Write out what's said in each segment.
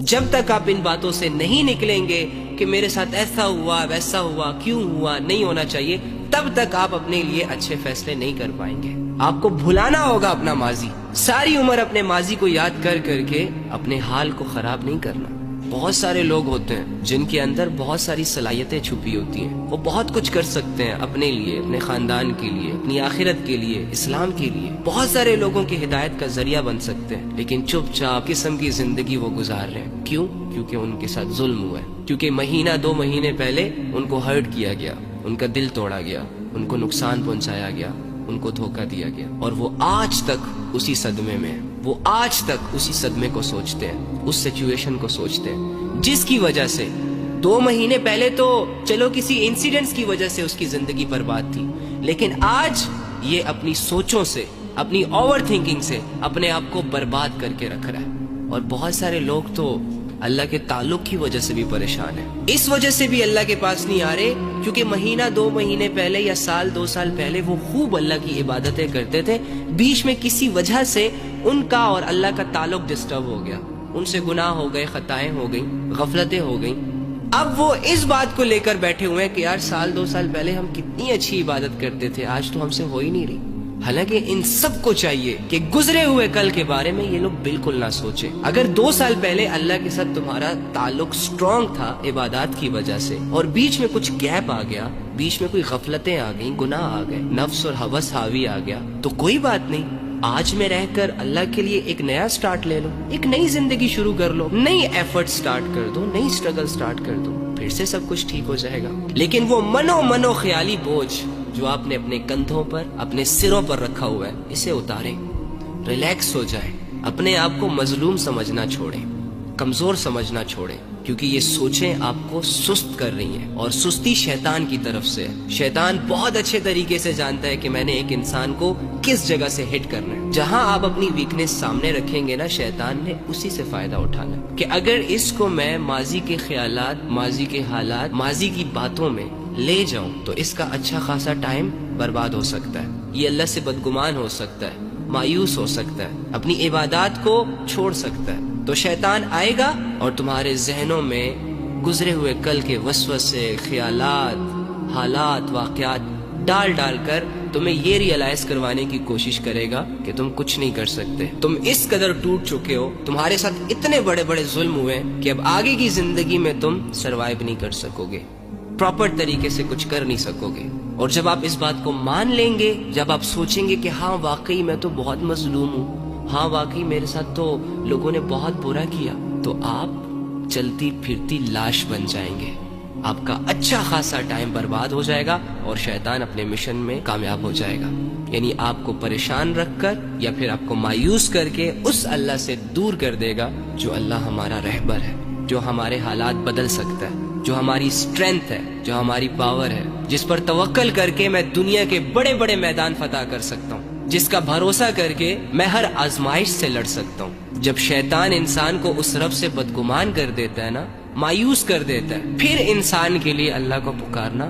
جب تک آپ ان باتوں سے نہیں نکلیں گے کہ میرے ساتھ ایسا ہوا ویسا ہوا کیوں ہوا نہیں ہونا چاہیے، تب تک آپ اپنے لیے اچھے فیصلے نہیں کر پائیں گے۔ آپ کو بھلانا ہوگا اپنا ماضی، ساری عمر اپنے ماضی کو یاد کر کر کے اپنے حال کو خراب نہیں کرنا۔ بہت سارے لوگ ہوتے ہیں جن کے اندر بہت ساری صلاحیتیں چھپی ہوتی ہیں، وہ بہت کچھ کر سکتے ہیں اپنے لیے، اپنے خاندان کے لیے، اپنی آخرت کے لیے، اسلام کے لیے، بہت سارے لوگوں کی ہدایت کا ذریعہ بن سکتے ہیں، لیکن چپ چاپ قسم کی زندگی وہ گزار رہے ہیں۔ کیوں؟ کیونکہ ان کے ساتھ ظلم ہوا ہے، کیونکہ مہینہ 2 مہینے پہلے ان کو ہرٹ کیا گیا، ان کا دل توڑا گیا، ان کو نقصان پہنچایا گیا، ان کو دھوکہ دیا گیا، اور وہ آج تک اسی صدمے میں ہیں، وہ آج تک اسی صدمے کو سوچتے ہیں، اس سچویشن کو سوچتے ہیں جس کی وجہ سے 2 مہینے پہلے تو چلو کسی انسیڈنٹس کی وجہ سے اس کی زندگی برباد تھی، لیکن آج یہ اپنی سوچوں سے، اپنی اوور تھنکنگ سے اپنے آپ کو برباد کر کے رکھ رہا ہے۔ اور بہت سارے لوگ تو اللہ کے تعلق کی وجہ سے بھی پریشان ہیں، اس وجہ سے بھی اللہ کے پاس نہیں آ رہے کیونکہ مہینہ 2 مہینے پہلے یا سال 2 سال پہلے وہ خوب اللہ کی عبادتیں کرتے تھے، بیچ میں کسی وجہ سے ان کا اور اللہ کا تعلق ڈسٹرب ہو گیا، ان سے گناہ ہو گئے، خطائیں ہو گئیں، غفلتیں ہو گئیں۔ اب وہ اس بات کو لے کر بیٹھے ہوئے ہیں کہ یار سال 2 سال پہلے ہم کتنی اچھی عبادت کرتے تھے، آج تو ہم سے ہو ہی نہیں رہی۔ حالانکہ ان سب کو چاہیے کہ گزرے ہوئے کل کے بارے میں یہ لوگ بالکل نہ سوچیں۔ اگر 2 سال پہلے اللہ کے ساتھ تمہارا تعلق سٹرونگ تھا عبادات کی وجہ سے، اور بیچ میں کچھ گیپ آ گیا، بیچ میں کوئی غفلتیں آ گئیں، گناہ آ گئے، نفس اور ہوس حاوی آ گیا، تو کوئی بات نہیں، آج میں رہ کر اللہ کے لیے ایک نیا سٹارٹ لے لو، ایک نئی زندگی شروع کر لو، نئی ایفرٹ سٹارٹ کر دو، نئی سٹرگل سٹارٹ کر دو، پھر سے سب کچھ ٹھیک ہو جائے گا۔ لیکن وہ منو خیالی بوجھ جو آپ نے اپنے کندھوں پر، اپنے سروں پر رکھا ہوا ہے، اسے اتاریں، ریلیکس ہو جائیں، اپنے آپ کو مظلوم سمجھنا چھوڑیں، کمزور سمجھنا چھوڑیں، کیونکہ یہ سوچیں آپ کو سست کر رہی ہیں، اور سستی شیطان کی طرف سے ہے۔ شیطان بہت اچھے طریقے سے جانتا ہے کہ میں نے ایک انسان کو کس جگہ سے ہٹ کرنا ہے۔ جہاں آپ اپنی ویکنس سامنے رکھیں گے نا، شیطان نے اسی سے فائدہ اٹھانا ہے کہ اگر اس کو میں ماضی کے خیالات، ماضی کے حالات، ماضی کی باتوں میں لے جاؤں تو اس کا اچھا خاصا ٹائم برباد ہو سکتا ہے، یہ اللہ سے بدگمان ہو سکتا ہے، مایوس ہو سکتا ہے، اپنی عبادات کو چھوڑ سکتا ہے۔ تو شیطان آئے گا اور تمہارے ذہنوں میں گزرے ہوئے کل کے وسوسے، خیالات، حالات، واقعات ڈال کر تمہیں یہ ریئلائز کروانے کی کوشش کرے گا کہ تم کچھ نہیں کر سکتے، تم اس قدر ٹوٹ چکے ہو، تمہارے ساتھ اتنے بڑے ظلم ہوئے کہ اب آگے کی زندگی میں تم سروائیو نہیں کر سکو گے، پراپر طریقے سے کچھ کر نہیں سکو گے۔ اور جب آپ اس بات کو مان لیں گے، جب آپ سوچیں گے کہ ہاں واقعی میں تو بہت مظلوم ہوں، ہاں واقعی میرے ساتھ تو لوگوں نے بہت برا کیا، تو آپ چلتی پھرتی لاش بن جائیں گے، آپ کا اچھا خاصا ٹائم برباد ہو جائے گا اور شیطان اپنے مشن میں کامیاب ہو جائے گا۔ یعنی آپ کو پریشان رکھ کر یا پھر آپ کو مایوس کر کے اس اللہ سے دور کر دے گا جو اللہ ہمارا رہبر ہے، جو ہمارے حالات بدل سکتا ہے، جو ہماری اسٹرینتھ ہے، جو ہماری پاور ہے، جس پر توکل کر کے میں دنیا کے بڑے میدان فتح کر سکتا ہوں، جس کا بھروسہ کر کے میں ہر آزمائش سے لڑ سکتا ہوں۔ جب شیطان انسان کو اس رب سے بدگمان کر دیتا ہے نا، مایوس کر دیتا ہے، پھر انسان کے لیے اللہ کو پکارنا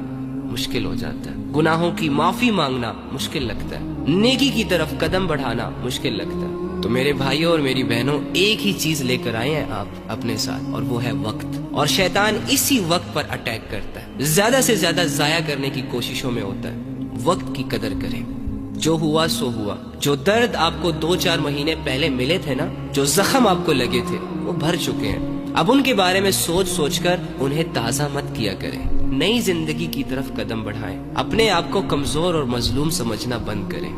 مشکل ہو جاتا ہے، گناہوں کی معافی مانگنا مشکل لگتا ہے، نیکی کی طرف قدم بڑھانا مشکل لگتا ہے۔ تو میرے بھائیوں اور میری بہنوں، ایک ہی چیز لے کر آئے ہیں آپ اپنے ساتھ، اور وہ ہے وقت، اور شیطان اسی وقت پر اٹیک کرتا ہے، زیادہ سے زیادہ ضائع کرنے کی کوششوں میں ہوتا ہے۔ وقت کی قدر کریں، جو ہوا سو ہوا، جو درد آپ کو 2-4 مہینے پہلے ملے تھے نا، جو زخم آپ کو لگے تھے، وہ بھر چکے ہیں، اب ان کے بارے میں سوچ کر انہیں تازہ مت کیا کریں، نئی زندگی کی طرف قدم بڑھائیں، اپنے آپ کو کمزور اور مظلوم سمجھنا بند کریں۔